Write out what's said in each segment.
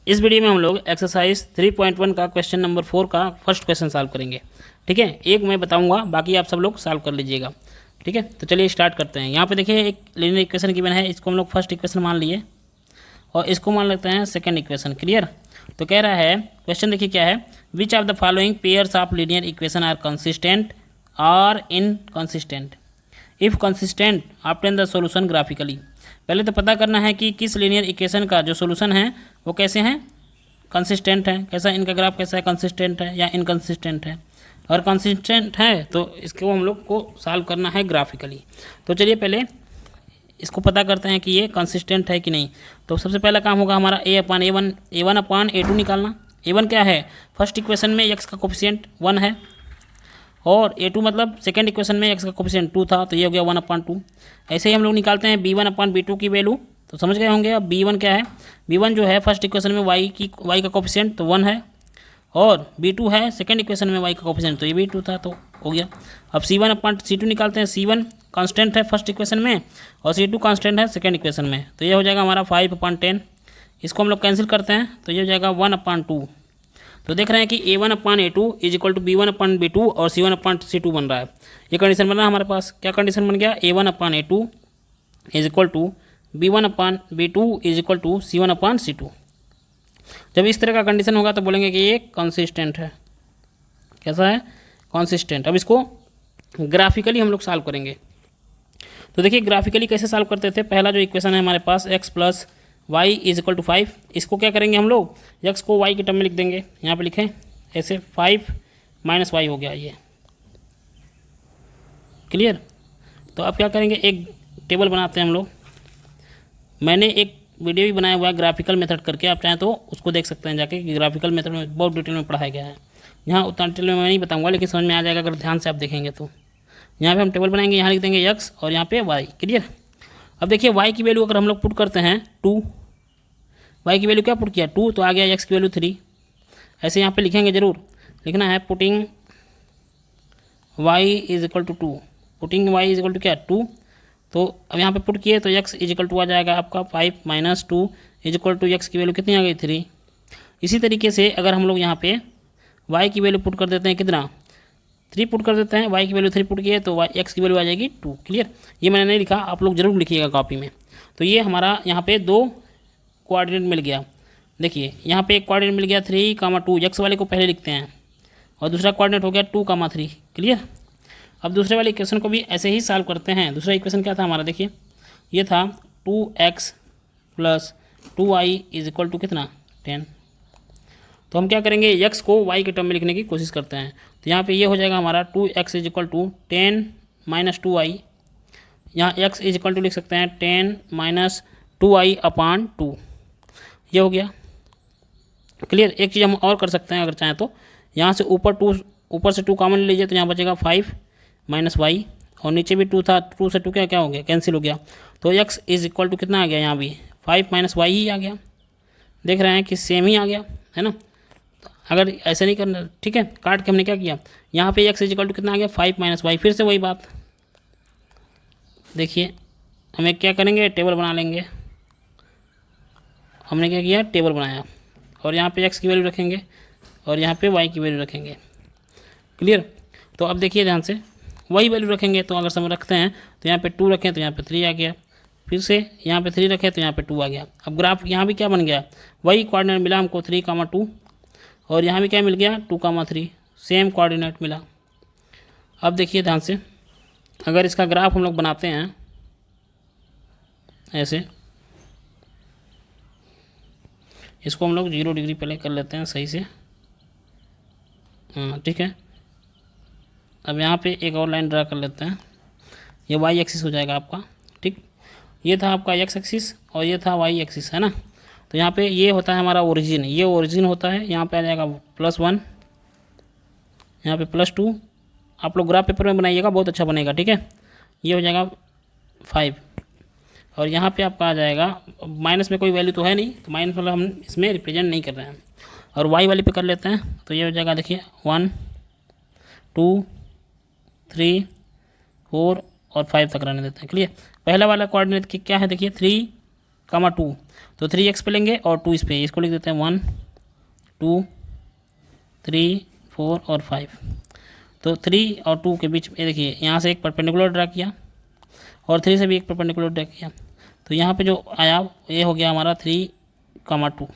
इस वीडियो में हम लोग एक्सरसाइज 3.1 का क्वेश्चन नंबर 4 का फर्स्ट क्वेश्चन सॉल्व करेंगे। ठीक है, एक मैं बताऊंगा, बाकी आप सब लोग सॉल्व कर लीजिएगा। ठीक है, तो चलिए स्टार्ट करते हैं। यहाँ पे देखिए एक लीनियर इक्वेशन गिवन है, इसको हम लोग फर्स्ट इक्वेशन मान लिए और इसको मान लेते हैं सेकंड इक्वेशन। क्लियर। तो कह रहा है क्वेश्चन, देखिए क्या है, which of the following pairs of linear equation are consistent और inconsistent. If consistent obtain the solution graphically. पहले तो पता करना है कि किस लीनियर इक्वेशन का जो सॉल्यूशन है वो कैसे हैं, कंसिस्टेंट है, कैसा इनका ग्राफ कैसा है, कंसिस्टेंट है या इनकंसिस्टेंट है। और कंसिस्टेंट है तो इसको हम लोग को सॉल्व करना है ग्राफिकली। तो चलिए पहले इसको पता करते हैं कि ये कंसिस्टेंट है कि नहीं। तो सबसे पहला काम होगा हमारा ए वन अपान ए टू निकालना। A1 क्या है, फर्स्ट इक्वेशन में x का कोफिशिएंट 1 है और A2 मतलब सेकेंड इक्वेशन में x का कोफिशिएंट 2 था, तो ये हो गया 1/2। ऐसे ही हम लोग निकालते हैं B1 अपान B2 की वैल्यू। तो समझ गए होंगे। अब B1 क्या है, B1 जो है फर्स्ट इक्वेशन में y का कोफिशिएंट तो 1 है और B2 है सेकेंड इक्वेशन में y का कोफिशिएंट तो ये भी 2 था, तो हो गया। अब C1 अपान C2 निकालते हैं। C1 कांस्टेंट है फर्स्ट इक्वेशन में और C2 कांस्टेंट है सेकेंड इक्वेशन में, तो ये हो जाएगा हमारा 5/10। इसको हम लोग कैंसिल करते हैं तो ये हो जाएगा 1/2। तो देख रहे हैं कि A1 upon A2 is equal to B1 upon B2 और C1 अपान C2 बन रहा है। ये कंडीशन बन रहा है हमारे पास। क्या कंडीशन बन गया, A1 upon A2 is equal to B1 upon B2 is equal to C1 upon C2। जब इस तरह का कंडीशन होगा तो बोलेंगे कि ये कंसिस्टेंट है। कैसा है, कंसिस्टेंट। अब इसको ग्राफिकली हम लोग सॉल्व करेंगे। तो देखिए ग्राफिकली कैसे सॉल्व करते थे। पहला जो इक्वेशन है हमारे पास x plus y is equal to 5, इसको क्या करेंगे हम लोग, x को y के टर्म में लिख देंगे। यहाँ पे लिखें ऐसे 5 माइनस वाई हो गया ये। क्लियर। तो अब क्या करेंगे, एक टेबल बनाते हैं हम लोग। मैंने एक वीडियो भी बनाया हुआ है ग्राफिकल मेथड करके, आप चाहें तो उसको देख सकते हैं जाके, कि ग्राफिकल मेथड में बहुत डिटेल में पढ़ाया गया है। यहाँ उतना डिटेल में मैं नहीं बताऊँगा, लेकिन समझ में आ जाएगा अगर ध्यान से आप देखेंगे तो। यहाँ पे हम टेबल बनाएंगे, यहाँ लिख देंगे x और यहाँ पे y। क्लियर। अब देखिए y की वैल्यू अगर हम लोग पुट करते हैं 2, y की वैल्यू क्या पुट किया 2, तो आ गया x की वैल्यू 3। ऐसे यहाँ पे लिखेंगे, जरूर लिखना है putting y is equal to 2, putting y is equal to क्या 2। तो अब यहाँ पे पुट किए तो x इज इक्वल टू आ जाएगा आपका 5 minus 2 is equal to x की वैल्यू कितनी आ गई 3। इसी तरीके से अगर हम लोग यहाँ पे y की वैल्यू पुट कर देते हैं, कितना 3 पुट कर देते हैं, y की वैल्यू 3 पुट किए तो x की वैल्यू आ जाएगी 2। क्लियर। ये मैंने नहीं लिखा, आप लोग जरूर लिखिएगा कॉपी में। तो ये हमारा यहाँ पे 2 कोऑर्डिनेट मिल गया। देखिए यहाँ पे एक कोऑर्डिनेट मिल गया 3,2, x वाले को पहले लिखते हैं और दूसरा कोऑर्डिनेट हो गया 2,3। क्लियर। अब दूसरे वाले इक्वेशन को भी ऐसे ही सॉल्व करते हैं। दूसरा इक्वेशन क्या था हमारा, देखिए ये था 2x plus 2y is equal to कितना 10। तो हम क्या करेंगे, x को y के टर्म में लिखने की कोशिश करते हैं। तो यहाँ पे ये हो जाएगा हमारा 2x is equal to 10 minus 2y। यहाँ x इज इक्वल टू लिख सकते हैं 10 माइनस 2y अपान 2। ये हो गया। क्लियर। एक चीज़ हम और कर सकते हैं अगर चाहें तो, यहाँ से ऊपर से 2 कॉमन ले लीजिए तो यहाँ बचेगा 5 माइनस वाई, और नीचे भी 2 था, 2 से 2 क्या हो गया, कैंसिल हो गया। तो x इज इक्वल टू कितना आ गया, यहाँ भी 5 माइनस वाई ही आ गया। देख रहे हैं कि सेम ही आ गया है ना। अगर ऐसे नहीं करना, ठीक है, काट के हमने क्या किया, यहाँ पे x इज इक्वल टू कितना आ गया 5 माइनस वाई। फिर से वही बात, देखिए हम एक क्या करेंगे, टेबल बना लेंगे। हमने क्या किया, टेबल बनाया और यहाँ पे x की वैल्यू रखेंगे और यहाँ पे y की वैल्यू रखेंगे। क्लियर। तो अब देखिए ध्यान से, वही वैल्यू रखेंगे तो अगर हम रखते हैं तो यहाँ पे 2 रखें तो यहाँ पे 3 आ गया, फिर से यहाँ पे 3 रखें तो यहाँ पे 2 आ गया। अब ग्राफ यहाँ भी क्या बन गया, वही कोऑर्डिनेट मिला हमको 3,2 और यहाँ भी क्या मिल गया 2,3, सेम कोऑर्डिनेट मिला। अब देखिए ध्यान से, अगर इसका ग्राफ हम लोग बनाते हैं ऐसे, इसको हम लोग 0 डिग्री पहले कर लेते हैं सही से। ठीक है। अब यहाँ पे एक और लाइन ड्रा कर लेते हैं, ये वाई एक्सिस हो जाएगा आपका। ठीक, ये था आपका एक्स एक्सिस और ये था वाई एक्सिस, है ना। तो यहाँ पे ये होता है हमारा ओरिजिन, ये ओरिजिन होता है। यहाँ पे आ जाएगा +1, यहाँ पे +2। आप लोग ग्राफ पेपर में बनाइएगा, बहुत अच्छा बनेगा। ठीक है, ये हो जाएगा 5 और यहाँ पे आपका आ जाएगा, माइनस में कोई वैल्यू तो है नहीं तो माइनस वाला हम इसमें रिप्रेजेंट नहीं कर रहे हैं। और वाई वाले पे कर लेते हैं तो ये हो जाएगा, देखिए 1 2 3 4 और 5 तक रहने देते हैं। क्लियर। पहला वाला कोऑर्डिनेट की क्या है, देखिए 3 कामा 2, तो 3x पे लेंगे और 2 इस पे, इसको लिख देते हैं 1 2 3 4 और 5। तो 3 और 2 के बीच में देखिए यहाँ से एक परपेंडिकुलर ड्रा किया और 3 से भी एक परपेंडिकुलर ड्रा किया, तो यहाँ पे जो आया ये हो गया हमारा 3, 2।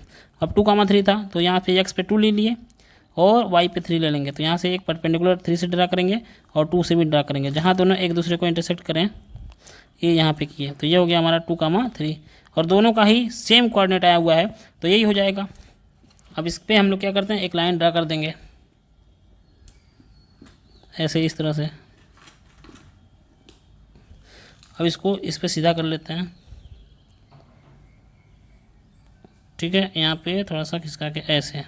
अब 2, 3 था तो यहाँ पे x पे 2 ले लिए और y पे 3 ले लेंगे, तो यहाँ से एक परपेंडिकुलर 3 से ड्रा करेंगे और 2 से भी ड्रा करेंगे, जहाँ दोनों एक दूसरे को इंटरसेक्ट करें ये यहाँ पे किए, तो ये हो गया हमारा 2, 3 और दोनों का ही सेम कोऑर्डिनेट आया हुआ है, तो यही हो जाएगा। अब इस पर हम लोग क्या करते हैं, एक लाइन ड्रा कर देंगे ऐसे इस तरह से। अब इसको इस पर सीधा कर लेते हैं, ठीक है, यहाँ पे थोड़ा सा खिसका के ऐसे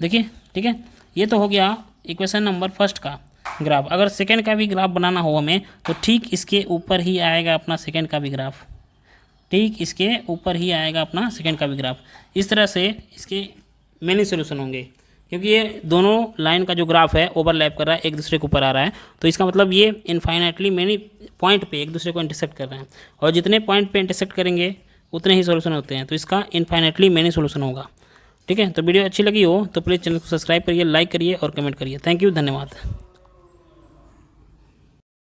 देखिए, ठीक है। ये तो हो गया इक्वेशन नंबर फर्स्ट का ग्राफ। अगर सेकंड का भी ग्राफ बनाना हो हमें तो ठीक इसके ऊपर ही आएगा अपना सेकंड का भी ग्राफ, ठीक इसके ऊपर ही आएगा अपना सेकंड का भी ग्राफ। इस तरह से इसके मेनी सोल्यूशन होंगे, क्योंकि ये दोनों लाइन का जो ग्राफ है ओवरलैप कर रहा है, एक दूसरे के ऊपर आ रहा है, तो इसका मतलब ये इनफाइनाइटली मेनी पॉइंट पे एक दूसरे को इंटरसेक्ट कर रहे हैं, और जितने पॉइंट पे इंटरसेक्ट करेंगे उतने ही सोल्यूशन होते हैं, तो इसका इनफाइनाइटली मेनी सोल्यूशन होगा। ठीक है, तो वीडियो अच्छी लगी हो तो प्लीज़ चैनल को सब्सक्राइब करिए, लाइक करिए और कमेंट करिए। थैंक यू, धन्यवाद।